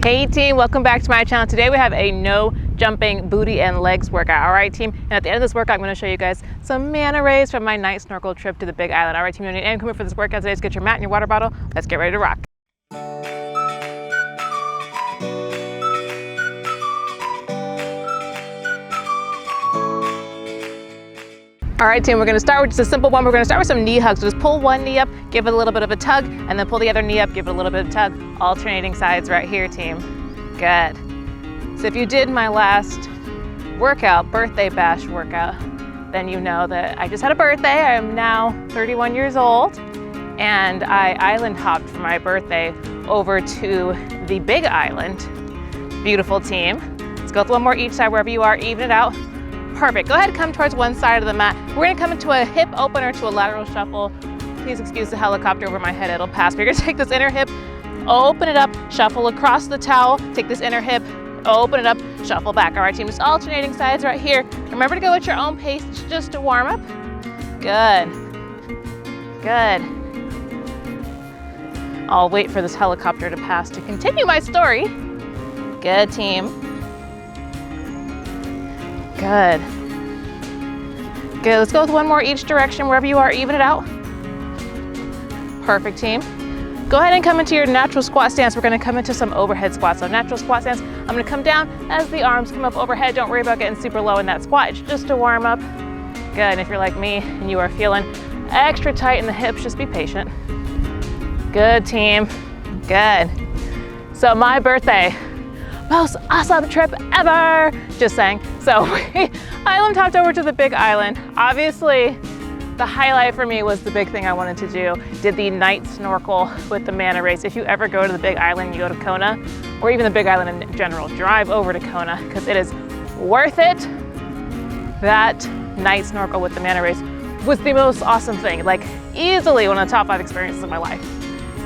Hey team, welcome back to my channel. Today we have a no jumping booty and legs workout. All right team, and at the end of this workout I'm going to show you guys some manta rays from my night snorkel trip to the Big Island. All right team, you need anything for this workout today, just get your mat and your water bottle. Let's get ready to rock. All right team, we're gonna start with just a simple one. We're gonna start with some knee hugs. So just pull one knee up, give it a little bit of a tug, and then pull the other knee up, give it a little bit of a tug. Alternating sides right here, team. Good. So if you did my last workout, birthday bash workout, then you know that I just had a birthday. I am now 31 years old, and I island hopped for my birthday over to the Big Island. Beautiful team. Let's go with one more each side wherever you are, even it out. Perfect. Go ahead and come towards one side of the mat. We're going to come into a hip opener to a lateral shuffle. Please excuse the helicopter over my head, it'll pass. We're going to take this inner hip, open it up, shuffle across the towel, take this inner hip, open it up, shuffle back. All right, team, just alternating sides right here. Remember to go at your own pace just to warm up. Good. Good. I'll wait for this helicopter to pass to continue my story. Good, team. Good. Good, let's go with one more each direction wherever you are, even it out. Perfect team. Go ahead and come into your natural squat stance. We're gonna come into some overhead squats. So natural squat stance, I'm gonna come down as the arms come up overhead. Don't worry about getting super low in that squat, it's just to warm up. Good, and if you're like me and you are feeling extra tight in the hips, just be patient. Good team, good. So my birthday, most awesome trip ever, just saying. So we island hopped over to the Big Island. Obviously, the highlight for me was the big thing I wanted to do. Did the night snorkel with the manta rays. If you ever go to the Big Island, you go to Kona, or even the Big Island in general, drive over to Kona because it is worth it. That night snorkel with the manta rays was the most awesome thing. Like easily one of the top 5 experiences of my life.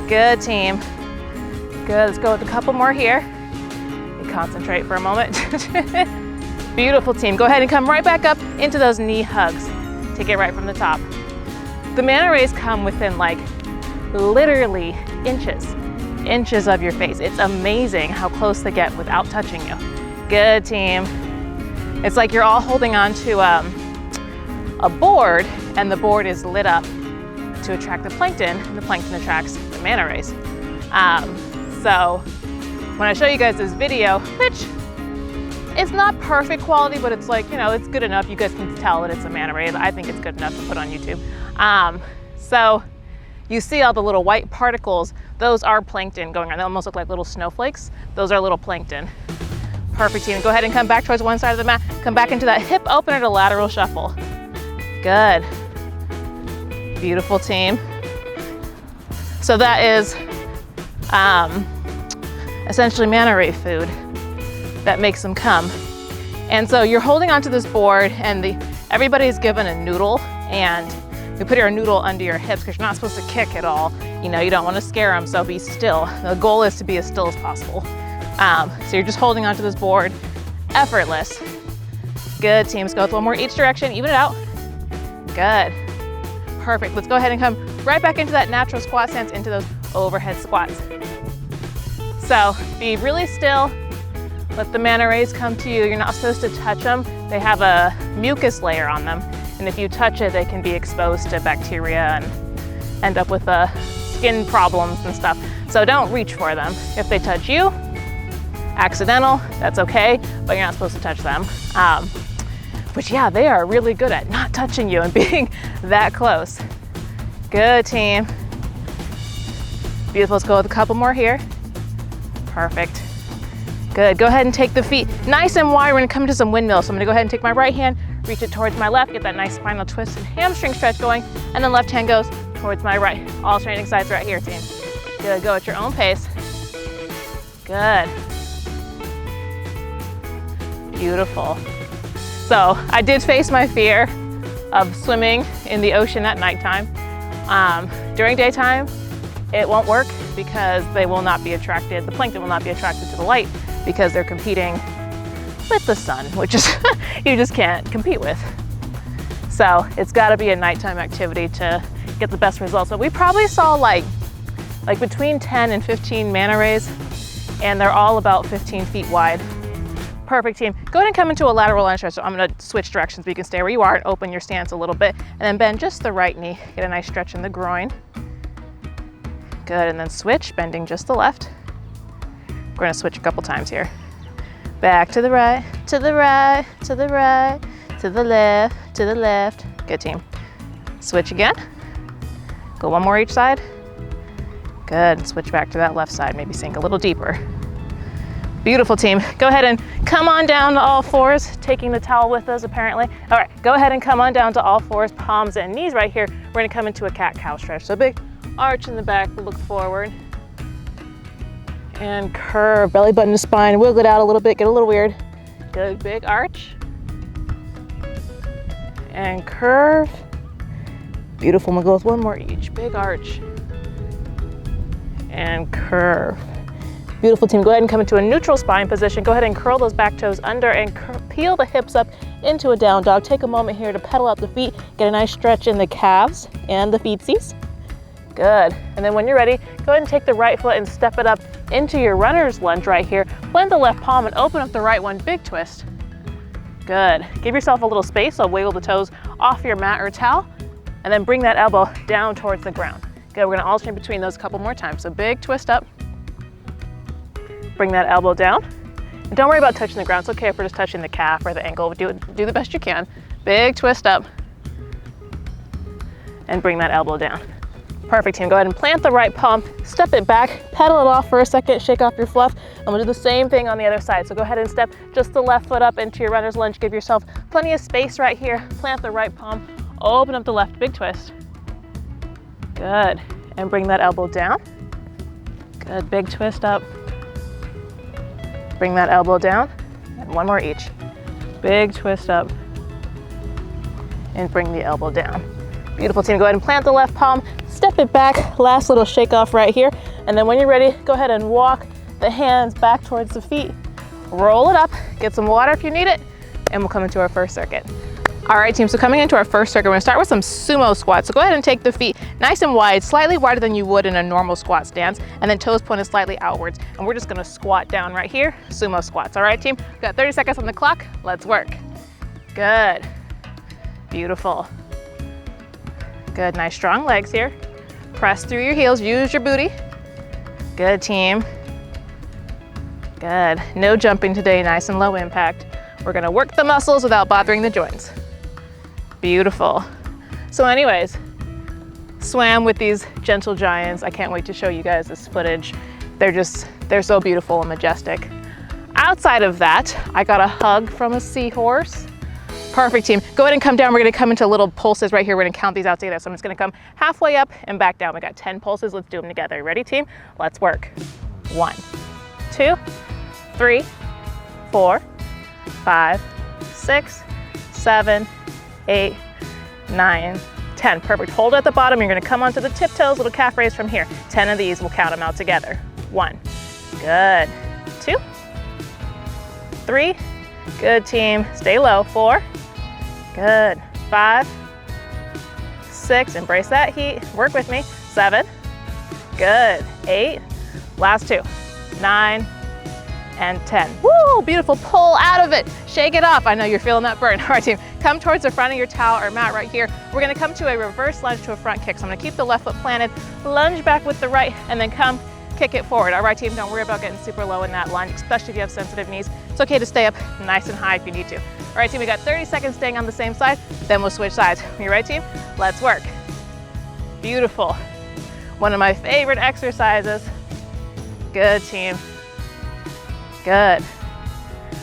Good team. Good, let's go with a couple more here. Concentrate for a moment. Beautiful team. Go ahead and come right back up into those knee hugs. Take it right from the top. The manta rays come within like literally inches of your face. It's amazing how close they get without touching you. Good team. It's like you're all holding on to a board, and the board is lit up to attract the plankton, and the plankton attracts the manta rays. So when I show you guys this video, which it's not perfect quality, but it's like, you know, it's good enough. You guys can tell that it's a manta ray. I think it's good enough to put on YouTube. So you see all the little white particles, those are plankton going on. They almost look like little snowflakes. Those are little plankton. Perfect team. Go ahead and come back towards one side of the mat. Come back into that hip opener to lateral shuffle. Good. Beautiful team. So that is, essentially manta ray food that makes them come. And so you're holding onto this board, and everybody's given a noodle, and you put your noodle under your hips because you're not supposed to kick at all. You know, you don't want to scare them, so be still. The goal is to be as still as possible. So you're just holding onto this board, effortless. Good teams, go with one more each direction, even it out. Good, perfect. Let's go ahead and come right back into that natural squat stance, into those overhead squats. So be really still, let the manta rays come to you. You're not supposed to touch them. They have a mucus layer on them, and if you touch it, they can be exposed to bacteria and end up with skin problems and stuff. So don't reach for them. If they touch you, accidental, that's okay, but you're not supposed to touch them. But yeah, they are really good at not touching you and being that close. Good team. Beautiful, let's go with a couple more here. Perfect. Good, go ahead and take the feet nice and wide. We're gonna come to some windmills. So I'm gonna go ahead and take my right hand, reach it towards my left, get that nice spinal twist and hamstring stretch going, and then left hand goes towards my right. Alternating sides right here, team. Good, go at your own pace. Good. Beautiful. So I did face my fear of swimming in the ocean at nighttime. During daytime, it won't work because they will not be attracted, the plankton will not be attracted to the light because they're competing with the sun, which is, you just can't compete with. So it's gotta be a nighttime activity to get the best results. So we probably saw like between 10 and 15 manta rays and they're all about 15 feet wide. Perfect, team. Go ahead and come into a lateral lunge stretch. So I'm gonna switch directions, but you can stay where you are and open your stance a little bit, and then bend just the right knee. Get a nice stretch in the groin. Good, and then switch, bending just the left. We're gonna switch a couple times here. Back to the right, to the right, to the right, to the left, to the left. Good, team. Switch again. Go one more each side. Good, and switch back to that left side. Maybe sink a little deeper. Beautiful, team. Go ahead and come on down to all fours, taking the towel with us apparently. All right, go ahead and come on down to all fours, palms and knees right here. We're gonna come into a cat-cow stretch. So big arch in the back, look forward. And curve, belly button to spine, wiggle it out a little bit, get a little weird. Good, big arch. And curve. Beautiful, we'll go with one more each. Big arch. And curve. Beautiful, team. Go ahead and come into a neutral spine position. Go ahead and curl those back toes under and peel the hips up into a down dog. Take a moment here to pedal out the feet. Get a nice stretch in the calves and the feetsies. Good. And then when you're ready, go ahead and take the right foot and step it up into your runner's lunge right here. Blend the left palm and open up the right one. Big twist. Good. Give yourself a little space. So wiggle the toes off your mat or towel, and then bring that elbow down towards the ground. Good. We're going to alternate between those a couple more times. So big twist up. Bring that elbow down. And don't worry about touching the ground. It's okay if we're just touching the calf or the ankle. Do the best you can. Big twist up. And bring that elbow down. Perfect, team. Go ahead and plant the right palm, step it back, pedal it off for a second, shake off your fluff. I'm gonna do the same thing on the other side. So go ahead and step just the left foot up into your runner's lunge. Give yourself plenty of space right here. Plant the right palm, open up the left, big twist. Good. And bring that elbow down. Good, big twist up. Bring that elbow down, and one more each. Big twist up, and bring the elbow down. Beautiful, team. Go ahead and plant the left palm, step it back, last little shake off right here, and then when you're ready, go ahead and walk the hands back towards the feet. Roll it up, get some water if you need it, and we'll come into our first circuit. All right, team, so coming into our first circuit, we're gonna start with some sumo squats. So go ahead and take the feet nice and wide, slightly wider than you would in a normal squat stance, and then toes pointed slightly outwards. And we're just gonna squat down right here, sumo squats. All right, team, we've got 30 seconds on the clock. Let's work. Good, beautiful. Good, nice strong legs here. Press through your heels, use your booty. Good, team. Good, no jumping today, nice and low impact. We're gonna work the muscles without bothering the joints. Beautiful. So anyways, swam with these gentle giants. I can't wait to show you guys this footage. They're so beautiful and majestic. Outside of that, I got a hug from a seahorse. Perfect, team. Go ahead and come down. We're gonna come into little pulses right here. We're gonna count these out together. So I'm just gonna come halfway up and back down. We got 10 pulses. Let's do them together. Ready, team? Let's work. 1, 2, 3, 4, 5, 6, 7, 8, 9, 10. Perfect. Hold at the bottom. You're gonna come onto the tiptoes, little calf raise from here. 10 of these, we'll count them out together. 1, good. 2, 3, good, team. Stay low. 4, good. 5, 6, embrace that heat. Work with me. 7, good. 8, last 2, 9, and 10. Woo, beautiful. Pull out of it. Shake it off. I know you're feeling that burn. All right, team, come towards the front of your towel or mat right here. We're gonna come to a reverse lunge to a front kick. So I'm gonna keep the left foot planted, lunge back with the right, and then come kick it forward. All right, team, don't worry about getting super low in that lunge, especially if you have sensitive knees. It's okay to stay up nice and high if you need to. All right, team, we got 30 seconds staying on the same side, then we'll switch sides. You ready, team? Let's work. Beautiful. One of my favorite exercises. Good, team. Good.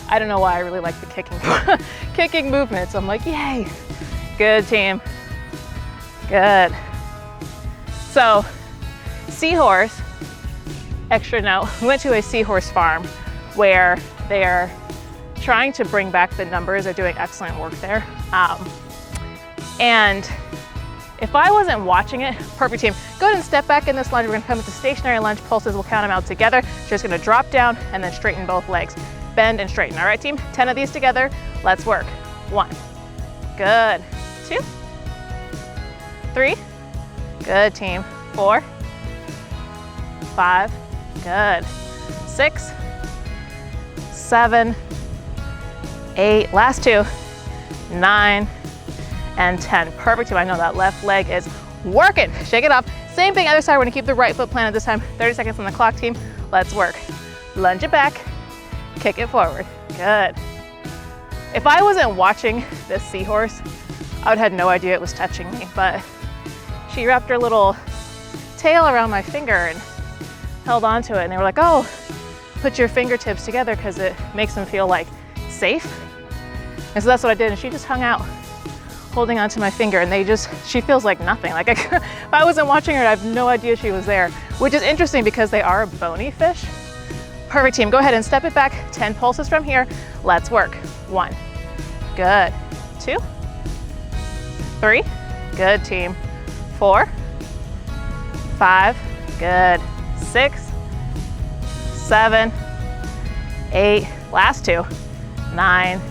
I don't know why I really like the kicking movements. I'm like, yay. Good, team. Good. So, seahorse, extra note, we went to a seahorse farm where they're trying to bring back the numbers. They're doing excellent work there. And if I wasn't watching it, perfect, team. Go ahead and step back in this lunge. We're gonna come into stationary lunge pulses. We'll count them out together. Just gonna drop down and then straighten both legs. Bend and straighten. All right, team? 10 of these together. Let's work. 1, good. 2, 3, good, team. 4, 5, good. 6, 7, 8, last 2, 9, and 10. Perfect team. I know that left leg is working. Shake it off. Same thing, other side. We're gonna keep the right foot planted this time. 30 seconds on the clock, team. Let's work. Lunge it back, kick it forward. Good. If I wasn't watching this seahorse, I would have had no idea it was touching me, but she wrapped her little tail around my finger and held onto it, and they were like, oh, put your fingertips together because it makes them feel like safe. And so that's what I did, and she just hung out holding onto my finger, and she feels like nothing. Like if I wasn't watching her, I have no idea she was there, which is interesting because they are a bony fish. Perfect team, go ahead and step it back, 10 pulses from here. Let's work. 1, good, 2, 3, good team, 4, 5, good, 6, 7, 8, last 2, 9,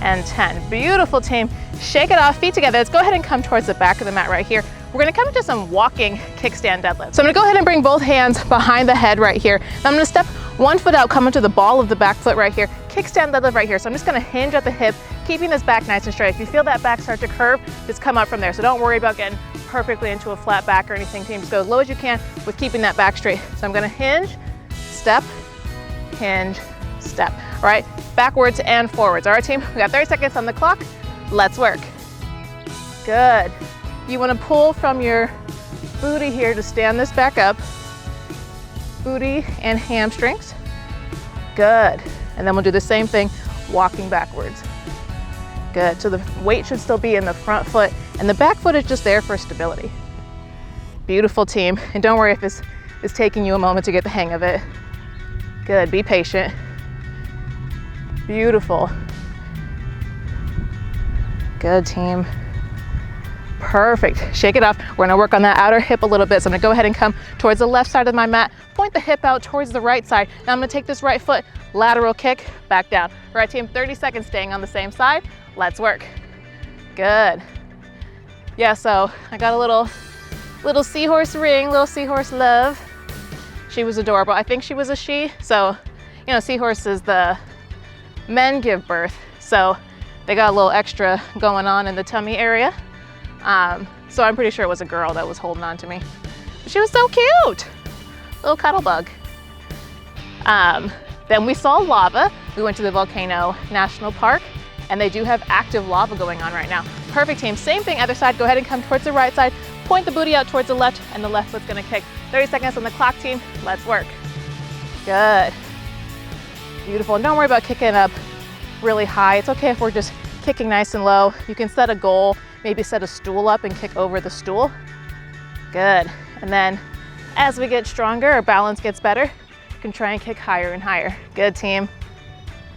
and 10. Beautiful team. Shake it off, feet together. Let's go ahead and come towards the back of the mat right here. We're gonna come into some walking kickstand deadlifts. So I'm gonna go ahead and bring both hands behind the head right here. Now I'm gonna step one foot out, come into the ball of the back foot right here. Kickstand deadlift right here. So I'm just gonna hinge at the hip, keeping this back nice and straight. If you feel that back start to curve, just come up from there. So don't worry about getting perfectly into a flat back or anything. Team, just go as low as you can with keeping that back straight. So I'm gonna hinge, step, hinge, step. All right, backwards and forwards. All right, team, we got 30 seconds on the clock. Let's work. Good. You want to pull from your booty here to stand this back up. Booty and hamstrings. Good. And then we'll do the same thing, walking backwards. Good. So the weight should still be in the front foot, and the back foot is just there for stability. Beautiful team. And don't worry if this is taking you a moment to get the hang of it. Good. Be patient. Beautiful. Good team. Perfect. Shake it off. We're gonna work on that outer hip a little bit. So I'm gonna go ahead and come towards the left side of my mat, point the hip out towards the right side. Now I'm gonna take this right foot, lateral kick, back down. All right, team, 30 seconds staying on the same side. Let's work. Good. Yeah, so I got a little seahorse ring, little seahorse love. She was adorable. I think she was a she. So, you know, seahorses, the men give birth. So they got a little extra going on in the tummy area. So I'm pretty sure it was a girl that was holding on to me. She was so cute, little cuddle bug. Then we saw lava. We went to the Volcano National Park, and they do have active lava going on right now. Perfect team, same thing, other side. Go ahead and come towards the right side, point the booty out towards the left, and the left foot's gonna kick. 30 seconds on the clock, team. Let's work. Good. Beautiful, and don't worry about kicking up really high. It's okay if we're just kicking nice and low. You can set a goal, maybe set a stool up and kick over the stool. Good. And then as we get stronger, our balance gets better, you can try and kick higher and higher. Good team.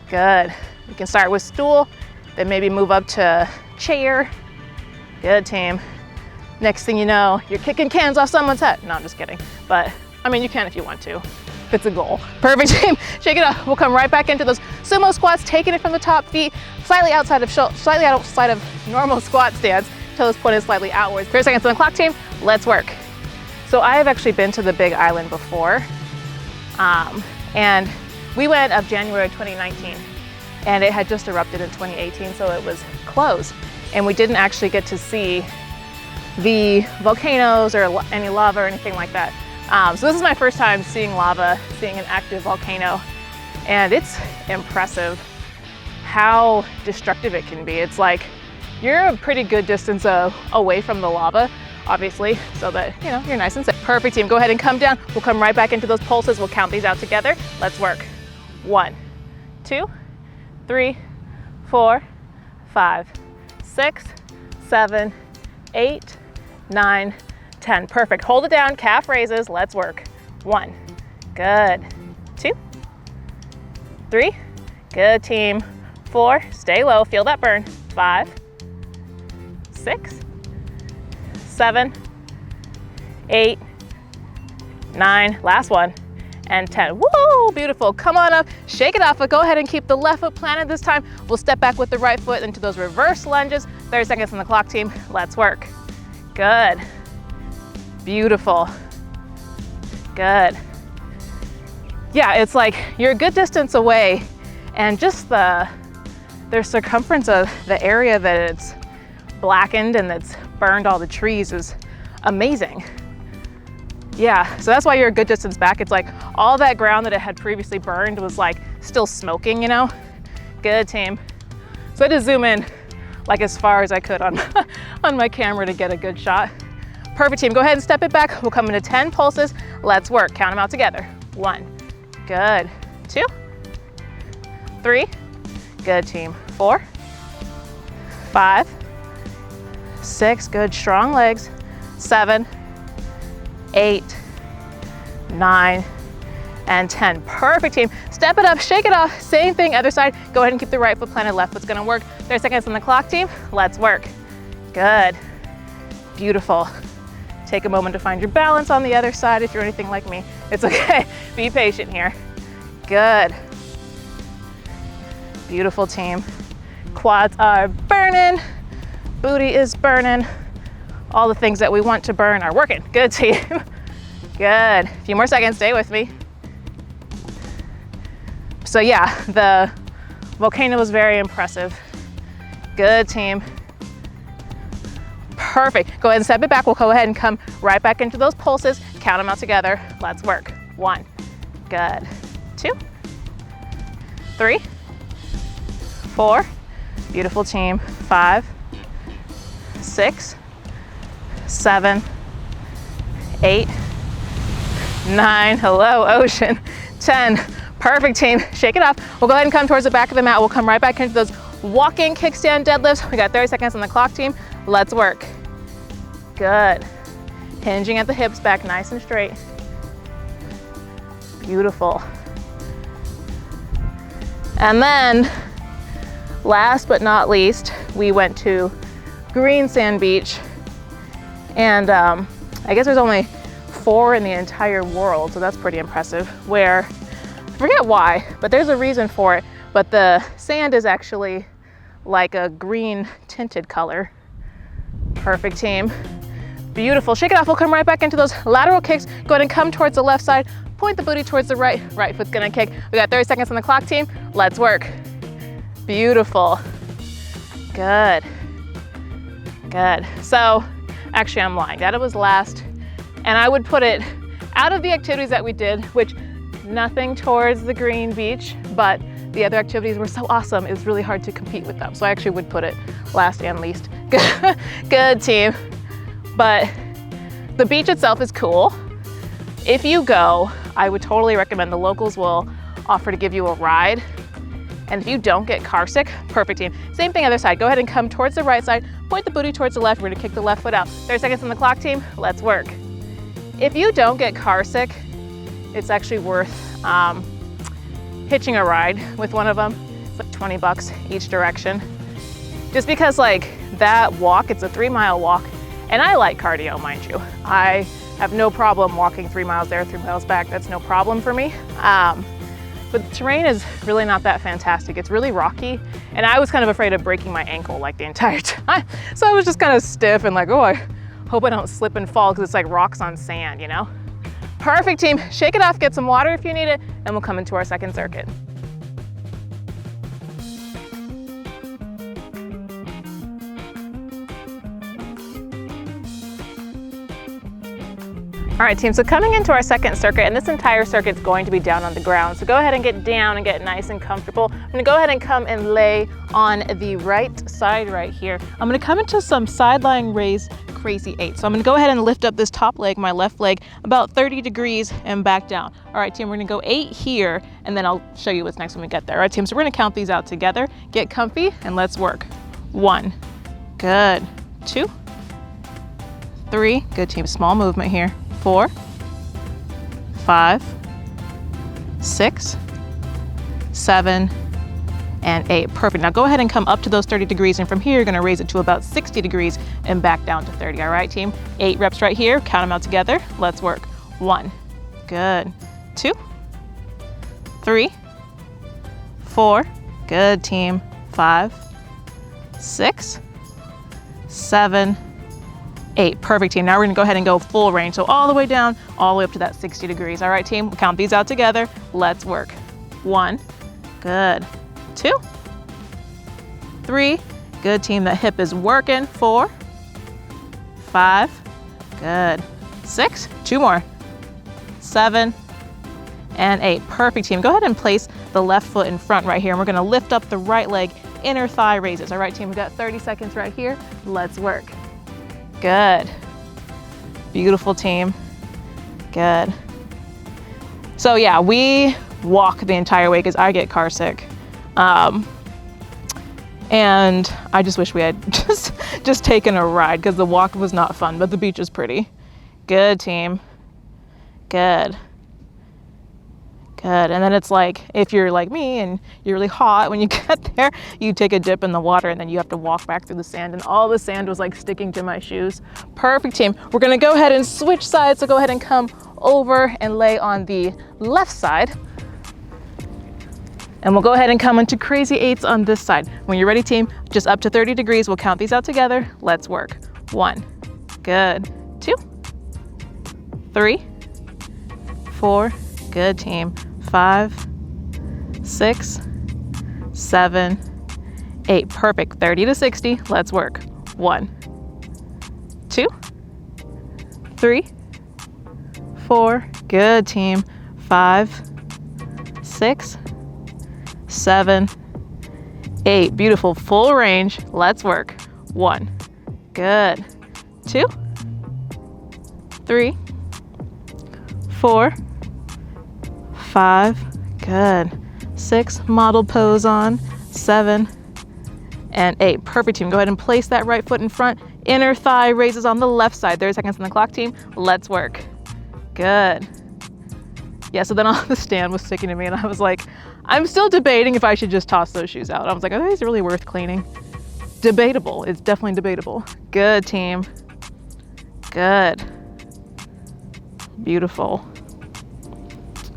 Good. You can start with stool, then maybe move up to chair. Good team. Next thing you know, you're kicking cans off someone's head. No, I'm just kidding. But I mean, you can if you want to. It's a goal. Perfect team. Shake it up. We'll come right back into those sumo squats, taking it from the top, feet slightly outside of normal squat stance. Toes pointed slightly outwards. 30 seconds on the clock, team. Let's work. So I have actually been to the Big Island before, and we went of January 2019, and it had just erupted in 2018, so it was closed, and we didn't actually get to see the volcanoes or any lava or anything like that. So this is my first time seeing lava, seeing an active volcano, and it's impressive how destructive it can be. It's like you're a pretty good distance away from the lava, obviously, so that you're nice and safe. Perfect team, go ahead and come down. We'll come right back into those pulses. We'll count these out together. Let's work. 1, 2, 3, 4, 5, 6, 7, 8, 9, 10. Perfect. Hold it down, calf raises. Let's work. 1, good. 2, 3, good team. 4, stay low, feel that burn. 5, 6, 7, 8, 9, last one, and 10. Woo, beautiful. Come on up, shake it off, but go ahead and keep the left foot planted this time. We'll step back with the right foot into those reverse lunges. 30 seconds on the clock, team. Let's work. Good. Beautiful. Good. yeah, it's like you're a good distance away, and just the circumference of the area that it's blackened and that's burned all the trees is amazing. Yeah, so that's why you're a good distance back. It's like all that ground that it had previously burned was like still smoking, you know? Good team. So I had to zoom in like as far as I could on, on my camera to get a good shot. Perfect team, go ahead and step it back. We'll come into 10 pulses. Let's work, count them out together. 1, good, 2, 3, good team, 4, 5, 6, good, strong legs, 7, 8, 9, and 10. Perfect team. Step it up, shake it off. Same thing, other side. Go ahead and keep the right foot planted, left foot's gonna work. 30 seconds on the clock, team. Let's work. Good. Beautiful. Take a moment to find your balance on the other side. If you're anything like me, it's okay. Be patient here. Good. Beautiful team. Quads are burning. Booty is burning. All the things that we want to burn are working. Good team. Good. A few more seconds, stay with me. So yeah, the volcano was very impressive. Good team. Perfect. Go ahead and step it back. We'll go ahead and come right back into those pulses. Count them out together. Let's work. 1, good. 2, 3, 4, beautiful team. 5, 6, 7, 8, 9, hello ocean, 10. Perfect team, shake it off. We'll go ahead and come towards the back of the mat. We'll come right back into those walking kickstand deadlifts. We got 30 seconds on the clock, team. Let's work. Good. Hinging at the hips, back nice and straight. Beautiful. And then, last but not least, we went to green sand beach. And I guess there's only 4 in the entire world, so that's pretty impressive, where, I forget why, but there's a reason for it, but the sand is actually like a green tinted color. Perfect team. Beautiful. Shake it off. We'll come right back into those lateral kicks. Go ahead and come towards the left side. Point the booty towards the right. Right foot's gonna kick. We got 30 seconds on the clock, team. Let's work. Beautiful. Good. Good. So, actually I'm lying. That was last. And I would put it out of the activities that we did, which nothing towards the green beach, but the other activities were so awesome, it was really hard to compete with them. So I actually would put it last and least. Good team. But the beach itself is cool. If you go, I would totally recommend, the locals will offer to give you a ride. And if you don't get car sick, perfect team. Same thing other side. Go ahead and come towards the right side, point the booty towards the left. We're gonna kick the left foot out. 30 seconds on the clock, team. Let's work. If you don't get car sick, it's actually worth hitching a ride with one of them. It's like 20 bucks each direction. Just because like that walk, it's a 3-mile walk, and I like cardio, mind you. I have no problem walking 3 miles there, 3 miles back. That's no problem for me. But the terrain is really not that fantastic. It's really rocky, and I was kind of afraid of breaking my ankle like the entire time. So I was just kind of stiff and like, oh, I hope I don't slip and fall, because it's like rocks on sand, you know? Perfect team, shake it off, get some water if you need it, and we'll come into our second circuit. All right, team, so coming into our second circuit, and this entire circuit's going to be down on the ground, so go ahead and get down and get nice and comfortable. I'm gonna go ahead and come and lay on the right side right here. I'm gonna come into some side lying raise crazy 8. So I'm gonna go ahead and lift up this top leg, my left leg, about 30 degrees and back down. All right, team, we're gonna go 8 here, and then I'll show you what's next when we get there. All right, team, so we're gonna count these out together. Get comfy and let's work. 1, good. 2, 3, good team, small movement here. 4, 5, 6, 7, and 8. Perfect. Now go ahead and come up to those 30 degrees, and from here you're gonna raise it to about 60 degrees and back down to 30. All right, team? 8 reps right here. Count them out together. Let's work. 1, good. 2, 3, 4, good team. 5, 6, 7, 8, perfect team. Now we're gonna go ahead and go full range. So all the way down, all the way up to that 60 degrees. All right, team, we'll count these out together. Let's work. 1, good. 2, 3, good team. That hip is working. 4, 5, good. 6, 2 more. 7, and 8, perfect team. Go ahead and place the left foot in front right here, and we're gonna lift up the right leg, inner thigh raises. All right, team, we've got 30 seconds right here. Let's work. Good. Beautiful, team. Good. So yeah, we walk the entire way because I get car sick. And I just wish we had just taken a ride because the walk was not fun, but the beach is pretty. Good, team. Good. Good. And then it's like, if you're like me and you're really hot, when you get there, you take a dip in the water and then you have to walk back through the sand, and all the sand was like sticking to my shoes. Perfect, team. We're gonna go ahead and switch sides. So go ahead and come over and lay on the left side. And we'll go ahead and come into crazy 8s on this side. When you're ready, team, just up to 30 degrees. We'll count these out together. Let's work. 1, good. 2, 3, 4, good, team. 5, 6, 7, 8, perfect. 30 to 60, let's work. 1, 2, 3, 4, good, team. 5, 6, 7, 8, beautiful, full range. Let's work. 1, good. 2, 3, 4, 5, good. 6, model pose on. 7, and 8, perfect, team. Go ahead and place that right foot in front. Inner thigh raises on the left side. 30 seconds on the clock, team. Let's work. Good. Yeah, so then all the stand was sticking to me and I was like, I'm still debating if I should just toss those shoes out. I was like, are these really worth cleaning? Debatable, it's definitely debatable. Good, team. Good. Beautiful.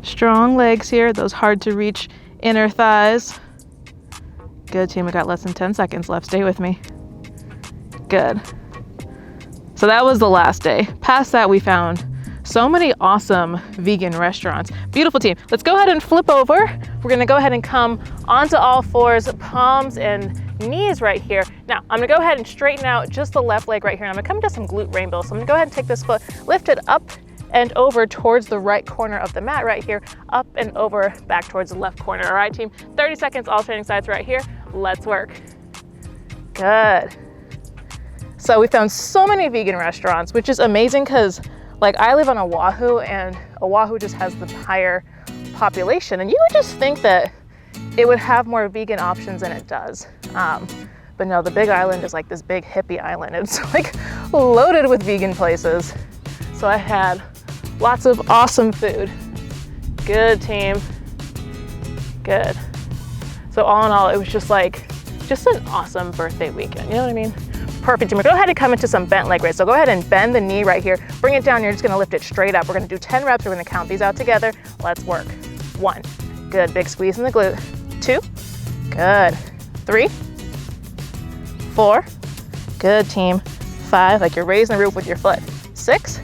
Strong legs here, those hard to reach inner thighs. Good, team, we got less than 10 seconds left. Stay with me. Good. So that was the last day. Past that, we found so many awesome vegan restaurants. Beautiful, team. Let's go ahead and flip over. We're gonna go ahead and come onto all fours, palms and knees right here. Now, I'm gonna go ahead and straighten out just the left leg right here. And I'm gonna come to some glute rainbows. So I'm gonna go ahead and take this foot, lift it up and over towards the right corner of the mat right here, up and over back towards the left corner. All right, team, 30 seconds, alternating sides right here. Let's work. Good. So we found so many vegan restaurants, which is amazing because like I live on Oahu and Oahu just has the higher population, and you would just think that it would have more vegan options than it does. But no, the Big Island is like this big hippie island. It's like loaded with vegan places. So I had lots of awesome food. Good, team. Good. So all in all, it was just an awesome birthday weekend. You know what I mean? Perfect, team. Go ahead and come into some bent leg raise. So go ahead and bend the knee right here. Bring it down. You're just gonna lift it straight up. We're gonna do 10 reps. We're gonna count these out together. Let's work. 1, good, big squeeze in the glute. 2, good. 3, 4, good, team. 5, like you're raising the roof with your foot. 6,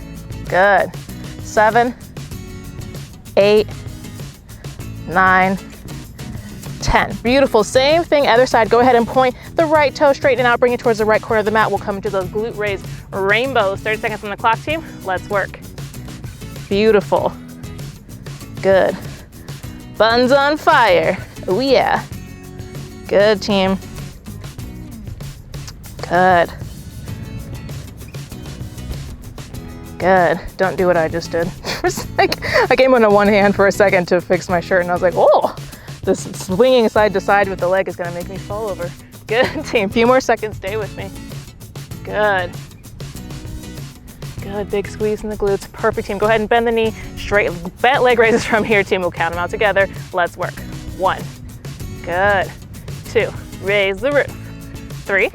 good. 7, 8, 9, 10. Beautiful. Same thing, other side. Go ahead and point the right toe, straighten it out, bring it towards the right corner of the mat. We'll come into those glute raise rainbows. 30 seconds on the clock, team. Let's work. Beautiful. Good. Buns on fire. Oh yeah. Good, team. Good. Good. Don't do what I just did. I came on one hand for a second to fix my shirt and I was like, oh, this swinging side to side with the leg is gonna make me fall over. Good, team. Few more seconds, stay with me. Good. Good, big squeeze in the glutes. Perfect, team. Go ahead and bend the knee, straight, bent leg raises from here, team. We'll count them out together. Let's work. 1, good. 2, raise the roof. 3,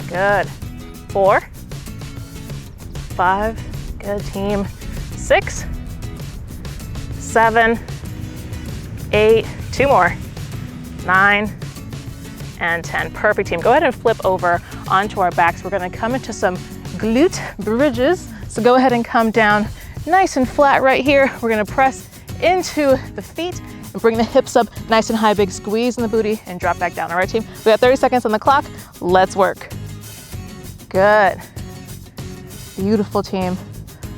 good. 4, 5, good, team. 6, 7, 8, 2 more, 9, and 10. Perfect, team. Go ahead and flip over onto our backs. We're gonna come into some glute bridges. So go ahead and come down nice and flat right here. We're gonna press into the feet and bring the hips up nice and high, big squeeze in the booty and drop back down. All right, team, we got 30 seconds on the clock. Let's work. Good. Beautiful, team.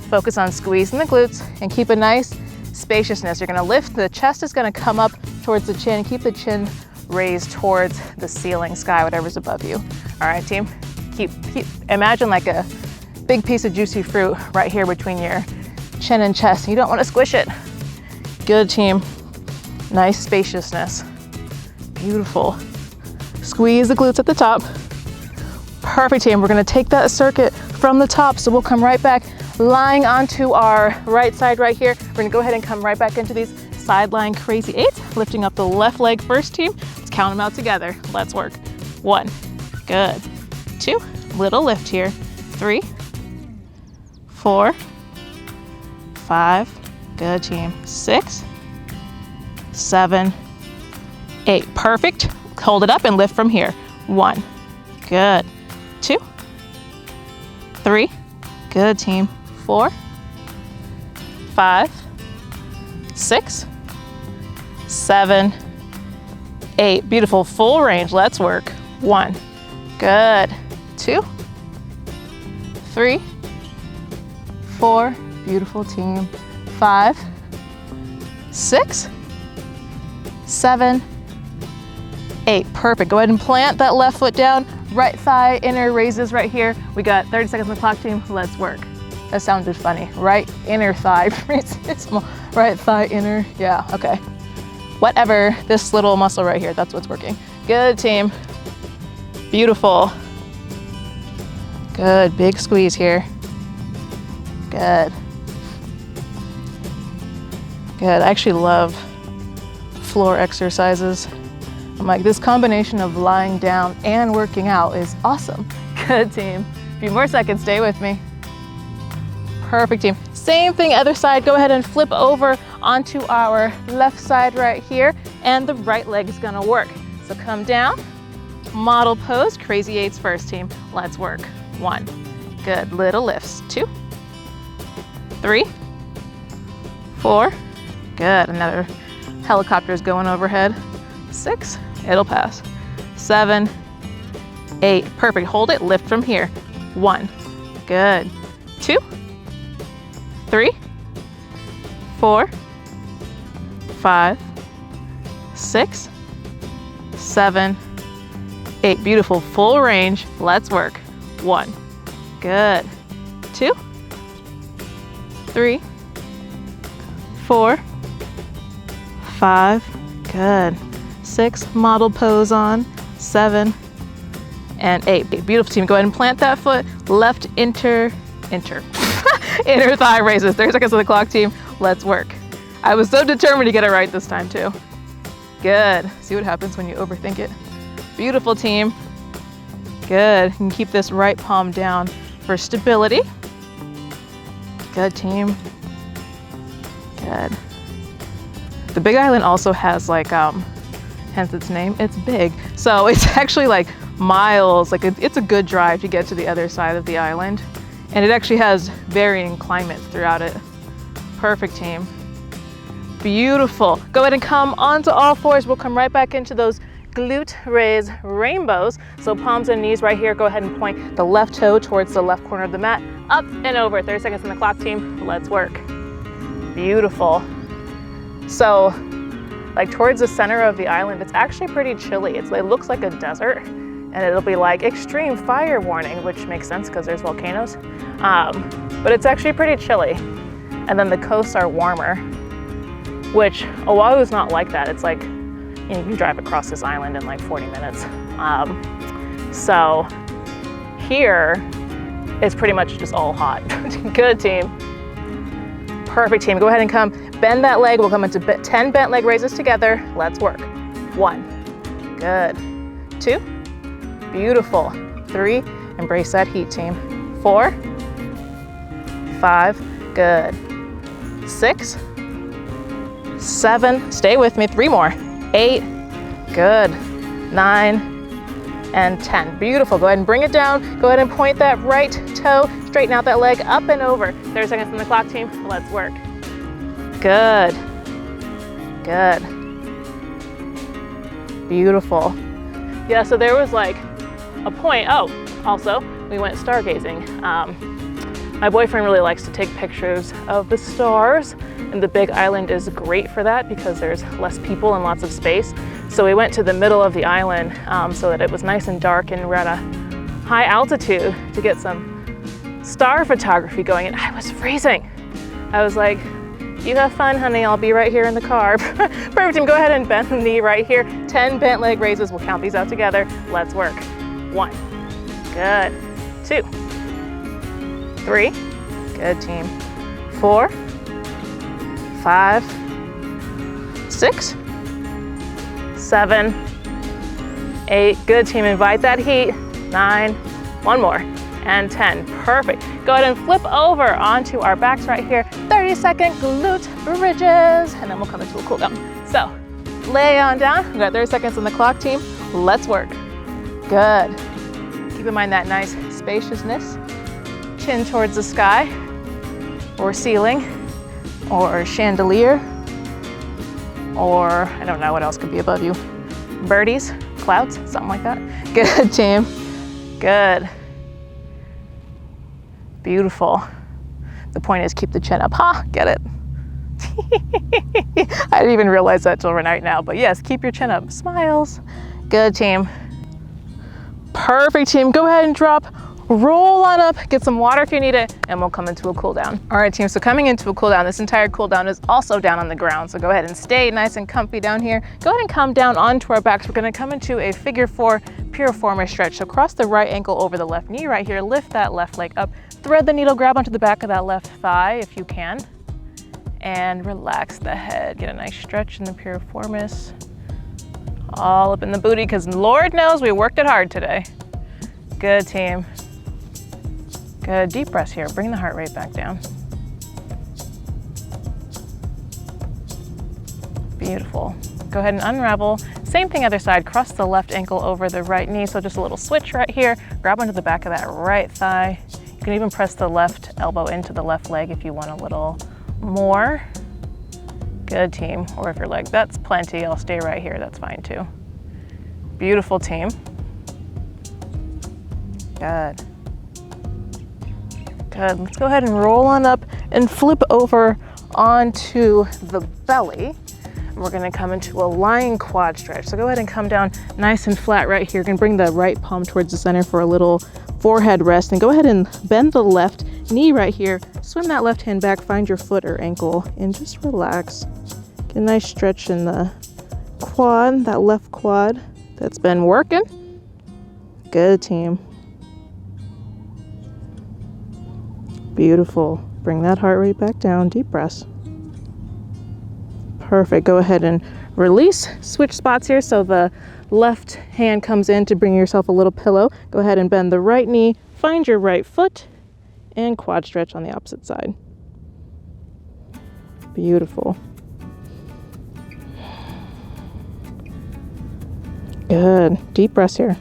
Focus on squeezing the glutes and keep a nice spaciousness. You're gonna lift, the chest is gonna come up towards the chin. Keep the chin raised towards the ceiling, sky, whatever's above you. All right, team, imagine like a big piece of juicy fruit right here between your chin and chest. You don't wanna squish it. Good, team. Nice spaciousness. Beautiful. Squeeze the glutes at the top. Perfect, team. We're gonna take that circuit from the top, so we'll come right back, lying onto our right side right here. We're gonna go ahead and come right back into these sideline crazy eights, lifting up the left leg first, team. Let's count them out together. Let's work. 1, good. 2, little lift here. 3, 4, 5, good, team. 6, 7, 8, perfect. Hold it up and lift from here. 1, good. 2, 3, good, team. 4, 5, 6, 7, 8, beautiful, full range. Let's work. 1, good. 2, 3, 4, beautiful, team. 5, 6, 7, 8, perfect. Go ahead and plant that left foot down. Right thigh inner raises right here. We got 30 seconds on the clock, team. Let's work. That sounded funny. Right inner thigh raises. Right thigh inner. Yeah, okay. Whatever. This little muscle right here, that's what's working. Good, team. Beautiful. Good. Big squeeze here. Good. Good. I actually love floor exercises. I'm like, this combination of lying down and working out is awesome. Good, team. A few more seconds, stay with me. Perfect, team. Same thing, other side. Go ahead and flip over onto our left side right here, and the right leg is gonna work. So come down, model pose, crazy eights first, team. Let's work. 1, good, little lifts. 2, 3, 4, good. Another helicopter's going overhead. 6, it'll pass. 7, 8, perfect. Hold it, lift from here. 1, good. 2, 3, 4, 5, 6, 7, 8, beautiful, full range. Let's work. 1, good. 2, 3, 4, 5, good. 6, model pose on. 7, and 8. Beautiful, team. Go ahead and plant that foot. Left inner thigh raises. 30 seconds on the clock, team. Let's work. I was so determined to get it right this time too. Good. See what happens when you overthink it. Beautiful, team. Good. You can keep this right palm down for stability. Good, team. Good. The Big Island also has like, hence its name, it's big. So it's actually like miles, like it's a good drive to get to the other side of the island. And it actually has varying climates throughout it. Perfect, team. Beautiful. Go ahead and come onto all fours. We'll come right back into those glute raise rainbows. So palms and knees right here. Go ahead and point the left toe towards the left corner of the mat. Up and over. 30 seconds on the clock, team. Let's work. Beautiful. So like towards the center of the island, it's actually pretty chilly. It looks like a desert, and it'll be like extreme fire warning, which makes sense because there's volcanoes. But it's actually pretty chilly. And then the coasts are warmer, which Oahu's not like that. It's like, you can drive across this island in like 40 minutes. So here it's pretty much just all hot. Good, team. Perfect, team. Go ahead and come bend that leg. We'll come into 10 bent leg raises together. Let's work. 1, good. 2, beautiful. 3, embrace that heat, team. 4, 5, good. 6, 7, stay with me. 3 more. 8, good. 9, and 10. Beautiful. Go ahead and bring it down. Go ahead and point that right toe, straighten out that leg, up and over. 30 seconds on the clock, team. Let's work. Good. Good. Beautiful. Yeah, so there was like a point. Oh, also, we went stargazing. My boyfriend really likes to take pictures of the stars, and the Big Island is great for that because there's less people and lots of space. So we went to the middle of the island so that it was nice and dark, and we're at a high altitude to get some star photography going, and I was freezing. I was like, you have fun, honey, I'll be right here in the car. Perfect, team, go ahead and bend the knee right here. 10 bent leg raises, we'll count these out together. Let's work. 1, good. 2, 3, good team. 4, 5, 6, 7, 8, good team, invite that heat. 9, one more, and 10, perfect. Go ahead and flip over onto our backs right here. 30-second glute bridges, and then we'll come into a cool down. So, lay on down, we've got 30 seconds on the clock, team. Let's work. Good. Keep in mind that nice spaciousness. Chin towards the sky, or ceiling, or chandelier, or I don't know what else could be above you. Birdies, clouds, something like that. Good, team. Good. Beautiful. The point is keep the chin up. Ha, get it? I didn't even realize that till right now, but yes, keep your chin up. Smiles. Good, team. Perfect, team. Go ahead and drop. Roll on up, get some water if you need it, and we'll come into a cool down. All right, team, so coming into a cool down, this entire cool down is also down on the ground. So go ahead and stay nice and comfy down here. Go ahead and come down onto our backs. We're gonna come into a figure 4 piriformis stretch. So cross the right ankle over the left knee right here, lift that left leg up, thread the needle, grab onto the back of that left thigh if you can, and relax the head. Get a nice stretch in the piriformis, all up in the booty, because Lord knows we worked it hard today. Good, team. Good, deep breaths here. Bring the heart rate back down. Beautiful. Go ahead and unravel. Same thing other side, cross the left ankle over the right knee. So just a little switch right here. Grab onto the back of that right thigh. You can even press the left elbow into the left leg if you want a little more. Good, team. Or if you're like, that's plenty, I'll stay right here, that's fine too. Beautiful, team. Good. Good, let's go ahead and roll on up and flip over onto the belly. And we're gonna come into a lying quad stretch. So go ahead and come down nice and flat right here. You're gonna bring the right palm towards the center for a little forehead rest. And go ahead and bend the left knee right here. Swim that left hand back, find your foot or ankle, and just relax. Get a nice stretch in the quad, that left quad that's been working. Good, team. Beautiful. Bring that heart rate back down, deep breaths. Perfect. Go ahead and release. Switch spots here so the left hand comes in to bring yourself a little pillow. Go ahead and bend the right knee, find your right foot, and quad stretch on the opposite side. Beautiful. Good. Deep breaths here.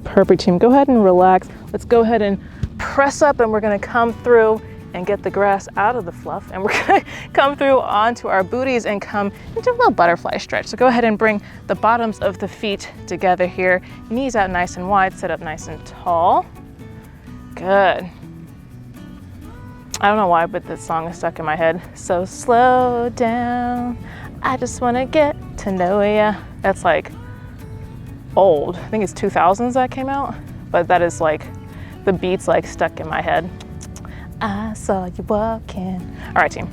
Perfect, team. Go ahead and relax. Let's go ahead and press up, and we're gonna come through and get the grass out of the fluff, and we're gonna come through onto our booties and come into a little butterfly stretch. So go ahead and bring the bottoms of the feet together here, knees out nice and wide, sit up nice and tall. Good. I don't know why, but this song is stuck in my head. So slow down, I just wanna get to know ya. That's like old. I think it's 2000s that came out, but that is like, the beat's like stuck in my head. I saw you walking. All right, team,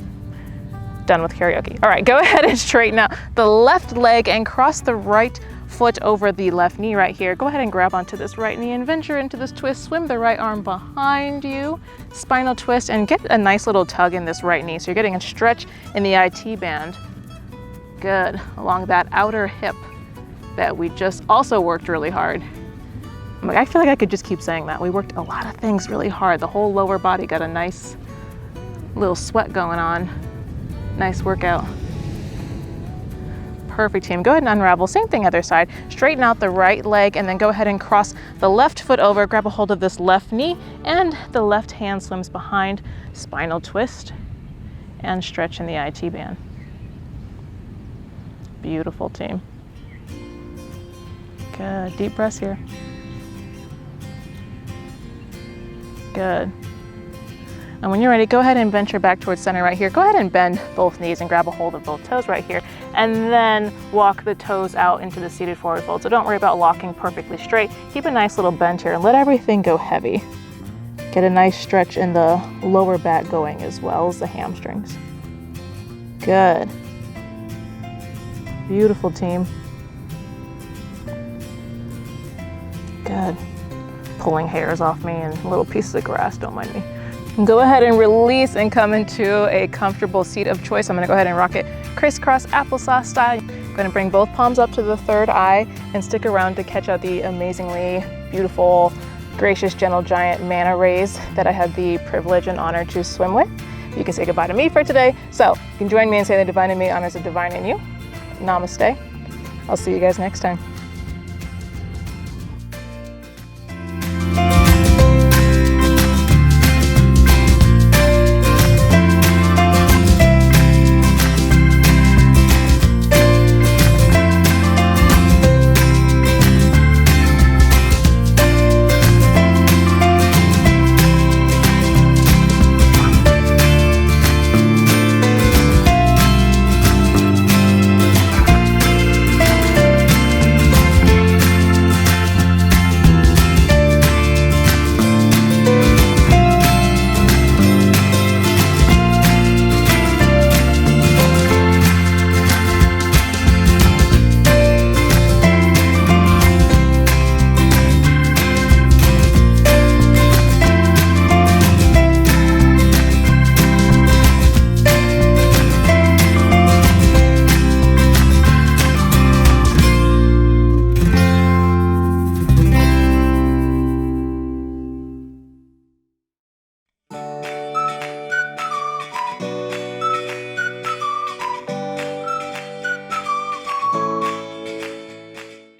done with karaoke. All right, go ahead and straighten out the left leg and cross the right foot over the left knee right here. Go ahead and grab onto this right knee and venture into this twist. Swim the right arm behind you, spinal twist, and get a nice little tug in this right knee. So you're getting a stretch in the IT band. Good, along that outer hip that we just also worked really hard. I feel like I could just keep saying that. We worked a lot of things really hard. The whole lower body got a nice little sweat going on. Nice workout. Perfect, team. Go ahead and unravel. Same thing other side. Straighten out the right leg and then go ahead and cross the left foot over, grab a hold of this left knee, and the left hand swims behind. Spinal twist and stretch in the IT band. Beautiful, team. Good. Deep breaths here. Good. And when you're ready, go ahead and venture back towards center right here. Go ahead and bend both knees and grab a hold of both toes right here. And then walk the toes out into the seated forward fold. So don't worry about locking perfectly straight. Keep a nice little bend here and let everything go heavy. Get a nice stretch in the lower back going as well as the hamstrings. Good. Beautiful, team. Good. Pulling hairs off me and little pieces of grass, don't mind me. Go ahead and release and come into a comfortable seat of choice. I'm gonna go ahead and rock it crisscross applesauce style. I'm gonna bring both palms up to the third eye and stick around to catch out the amazingly beautiful, gracious, gentle giant manta rays that I had the privilege and honor to swim with. You can say goodbye to me for today. So you can join me and say the divine in me honors the divine in you. Namaste. I'll see you guys next time.